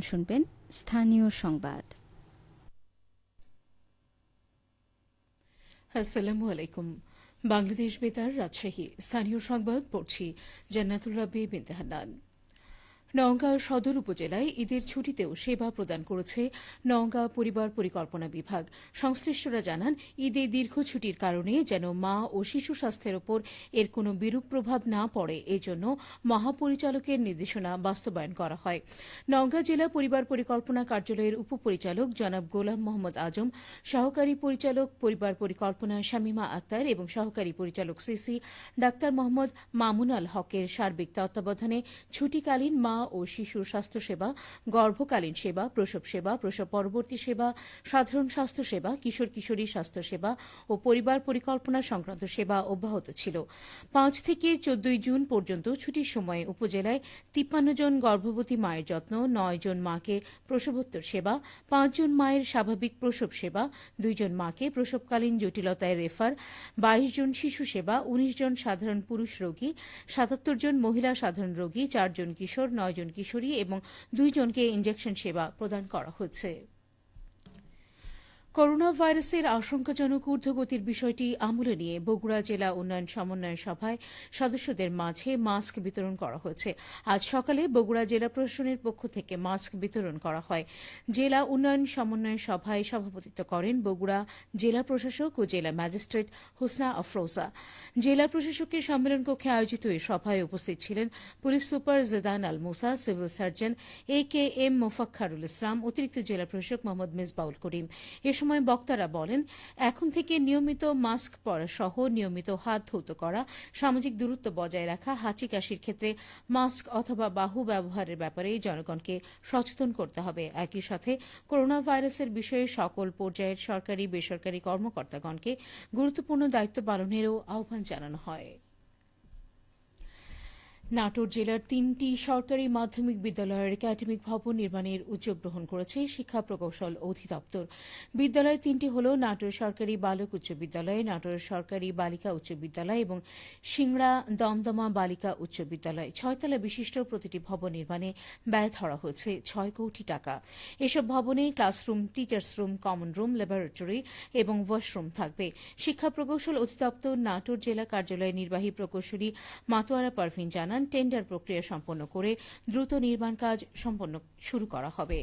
শুনবেন স্থানীয় সংবাদ। আসসালামু আলাইকুম। বাংলাদেশ বেতার, রাজশাহী। স্থানীয় সংবাদ পড়ছি জান্নাতুল রাব্বি বিনতে হান্নান। নওগাঁ সদর উপজেলায় ঈদের ছুটিতেও সেবা প্রদান করেছে নওগাঁ পরিবার পরিকল্পনা বিভাগ। সংশ্লিষ্টরা জানান, ঈদে দীর্ঘ ছুটির কারণে যেন মা ও শিশু স্বাস্থ্যের ওপর এর কোনো বিরূপ প্রভাব না পড়ে, এজন্য মহাপরিচালকের নির্দেশনা বাস্তবায়ন করা হয়। নওগাঁ জেলা পরিবার পরিকল্পনা কার্যালয়ের উপপরিচালক জনাব গোলাম মোহাম্মদ আজম, সহকারী পরিচালক পরিবার পরিকল্পনা শামীমা আক্তার এবং সহকারী পরিচালক সিসি ডাক্তার মোহাম্মদ মামুন আল হকের সার্বিক তত্ত্বাবধানে ছুটিকালীন মা ও শিশুর স্বাস্থ্যসেবা, গর্ভকালীন সেবা, প্রসব সেবা, প্রসব পরবর্তী সেবা, সাধারণ স্বাস্থ্যসেবা, কিশোর কিশোরী স্বাস্থ্যসেবা ও পরিবার পরিকল্পনা সংক্রান্ত সেবা অব্যাহত ছিল। 5 থেকে 14 জুন পর্যন্ত ছুটির সময়ে উপজেলায় 53 জন গর্ভবতী মায়ের যত্ন, 9 জন মাকে প্রসবোত্তর সেবা, 5 জন মায়ের স্বাভাবিক প্রসব সেবা, 2 জন মাকে প্রসবকালীন জটিলতায় রেফার, 22 জন শিশু সেবা, 19 জন সাধারণ পুরুষ রোগী, 77 জন মহিলা সাধারণ রোগী, 4 জন কিশোর, 9 জন কিশোরী এবং 2 জনকে ইনজেকশন সেবা প্রদান করা হচ্ছে। করোনা ভাইরাসের আশঙ্কাজনক ঊর্ধ্বগতির বিষয়টি আমলে নিয়ে বগুড়া জেলা উন্নয়ন সমন্বয় সভায় সদস্যদের মাঝে মাস্ক বিতরণ করা হয়েছে। আজ সকালে বগুড়া জেলা প্রশাসনের পক্ষ থেকে মাস্ক বিতরণ করা হয়। জেলা উন্নয়ন সমন্বয় সভায় সভাপতিত্ব করেন বগুড়া জেলা প্রশাসক ও জেলা ম্যাজিস্ট্রেট হোসনা আফরোজা। জেলা প্রশাসকের সম্মেলন কক্ষে আয়োজিত এই সভায় উপস্থিত ছিলেন পুলিশ সুপার জেদান আল মুসা, সিভিল সার্জন AKM মোফাক্খারুল ইসলাম, অতিরিক্ত জেলা প্রশাসক মোহাম্মদ মিসবাউল করিম। এ সময় বক্তারা বলেন, এখন থেকে নিয়মিত মাস্ক পরা সহ নিয়মিত হাত ধৌত করা, সামাজিক দূরত্ব বজায় রাখা, হাঁচি কাশির ক্ষেত্রে মাস্ক অথবা বাহু ব্যবহারের ব্যাপারে জনগণকে সচেতন করতে হবে। একই সাথে করোনা ভাইরাসের বিষয়ে সকল পর্যায়ের সরকারি বেসরকারি কর্মকর্তাগণকে গুরুত্বপূর্ণ দায়িত্ব পালনেরও আহ্বান জানানো হয়। নাটোর জেলার 3টি সরকারি মাধ্যমিক বিদ্যালয়ের একাডেমিক ভবন নির্মাণের উদ্যোগ গ্রহণ করেছে শিক্ষা প্রকৌশল অধিদপ্তর। বিদ্যালয় 3টি হল নাটোর সরকারি বালক উচ্চ বিদ্যালয়, নাটোর সরকারি বালিকা উচ্চ বিদ্যালয় এবং সিংড়া দমদমা বালিকা উচ্চ বিদ্যালয়। 6 তলা বিশিষ্ট প্রতিটি ভবন নির্মাণে ব্যয় ধরা হয়েছে 6 কোটি টাকা। এসব ভবনে classroom, teachers room, common room, laboratory এবং ওয়াশরুম থাকবে। শিক্ষা প্রকৌশল অধিদপ্তর নাটোর জেলা কার্যালয়ের নির্বাহী প্রকৌশলী মাতোয়ারা পারভিন জানান, টেন্ডার প্রক্রিয়া সম্পন্ন করে দ্রুত নির্মাণ কাজ শুরু করা হবে।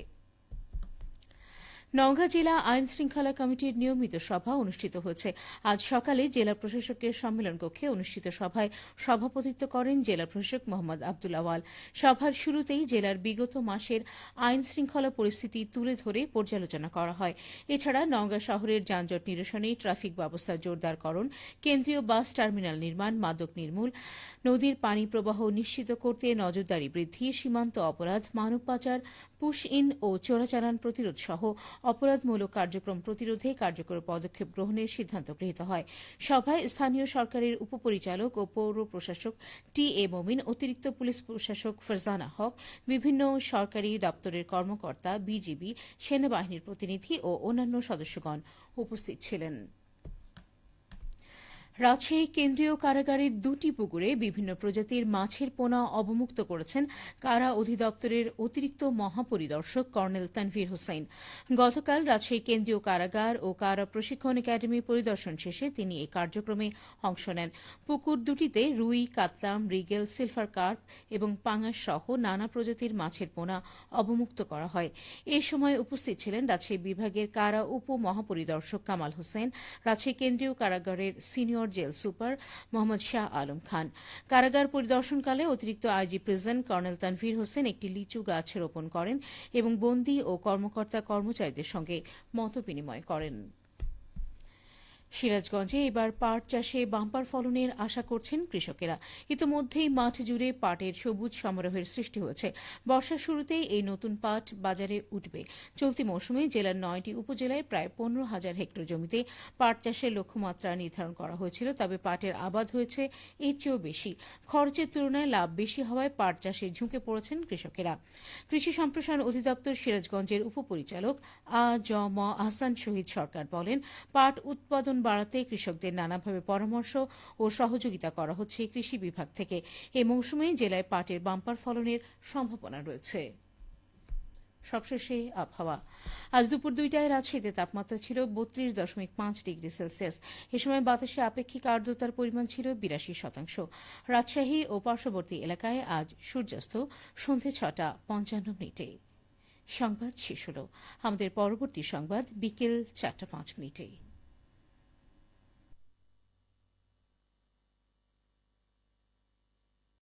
নওগাঁ জেলা আইন শৃঙ্খলা কমিটির নিয়মিত সভা অনুষ্ঠিত হয়েছে। আজ সকালে জেলা প্রশাসকের সম্মেলন কক্ষে অনুষ্ঠিত সভায় সভাপতিত্ব করেন জেলা প্রশাসক মোহাম্মদ আব্দুল আওয়াল। সভার শুরুতেই জেলার বিগত মাসের আইন শৃঙ্খলা পরিস্থিতি তুলে ধরে পর্যালোচনা করা হয়। এছাড়া নওগাঁ শহরের যানজট নিরসনে ট্রাফিক ব্যবস্থা জোরদারকরণ, কেন্দ্রীয় বাস টার্মিনাল নির্মাণ, মাদক নির্মূল, নদীর পানি প্রবাহ নিশ্চিত করতে নজরদারি বৃদ্ধি, সীমান্ত অপরাধ, মানব পাচার, পুশ ইন ও চোরাচালান প্রতিরোধ সহ অপরাধমূলক কার্যক্রম প্রতিরোধে কার্যকর পদক্ষেপ গ্রহণের সিদ্ধান্ত গৃহীত হয়। সভায় স্থানীয় সরকারের উপপরিচালক ও পৌর প্রশাসক টি.এ. মমিন, অতিরিক্ত পুলিশ প্রশাসক ফারজানা হক, বিভিন্ন সরকারি দপ্তরের কর্মকর্তা, বিজিবি, সেনাবাহিনীর প্রতিনিধি ও অন্যান্য সদস্যগণ উপস্থিত ছিলেন। রাজশাহী কেন্দ্রীয় কারাগারের 2টি পুকুরে বিভিন্ন প্রজাতির মাছের পোনা অবমুক্ত করেছেন কারা অধিদপ্তরের অতিরিক্ত মহাপরিদর্শক কর্নেল তানভীর হোসেন। গতকাল রাজশাহী কেন্দ্রীয় কারাগার ও কারা প্রশিক্ষণ একাডেমি পরিদর্শন শেষে তিনি এই কার্যক্রমে অংশ নেন। পুকুর দুটিতে রুই, কাতলা, মৃগেল, সিলভার কার্প এবং পাঙাশ সহ নানা প্রজাতির মাছের পোনা অবমুক্ত করা হয়। এ সময় উপস্থিত ছিলেন রাজশাহী বিভাগের কারা উপ মহাপরিদর্শক কামাল হোসেন, রাজশাহী কেন্দ্রীয় কারাগারের senior jail super Mohammad Shah Alam Khan. কারাগার পরিদর্শনকালে অতিরিক্ত IG prison colonel Tanvir Hossain একটি লিচু গাছ রোপণ করেন এবং বন্দী ও কর্মকর্তা কর্মচারীদের সঙ্গে মতবিনিময় করেন। সিরাজগঞ্জে এবার পাট চাষে বাম্পার ফলনের আশা করছেন কৃষকেরা। ইতিমধ্যেই মাঠ জুড়ে পাটের সবুজ সমারোহের সৃষ্টি হয়েছে। বর্ষার শুরুতেই এই নতুন পাট বাজারে উঠবে। চলতি মৌসুমে জেলার 9টি উপজেলায় প্রায় 15,000 হেক্টর জমিতে পাট চাষের লক্ষ্যমাত্রা নির্ধারণ করা হয়েছিল, তবে পাটের আবাদ হয়েছে এর চেয়েও বেশি। খরচের তুলনায় লাভ বেশি হওয়ায় পাট চাষে ঝুঁকে পড়েছেন কৃষকেরা। কৃষি সম্প্রসারণ অধিদপ্তর সিরাজগঞ্জের উপপরিচালক আ.জ.ম আহসান শহীদ সরকার বলেন, পাট উৎপাদন বাড়াতে কৃষকদের নানাভাবে পরামর্শ ও সহযোগিতা করা হচ্ছে কৃষি বিভাগ থেকে। এ মৌসুমে জেলায় পাটের বাম্পার ফলনের সম্ভাবনা রয়েছে। সবশেষে আবহাওয়া। আজ দুপুর 2টায় রাজশাহীতে তাপমাত্রা ছিল 32.5 ডিগ্রি সেলসিয়াস। এ সময় বাতাসে আপেক্ষিক আর্দ্রতার পরিমাণ ছিল 82%। রাজশাহী ও পার্শ্ববর্তী এলাকায় আজ সূর্যাস্ত সন্ধে 6:55। সংবাদ শেষ হল। আমাদের পরবর্তী সংবাদ বিকেল 4:05।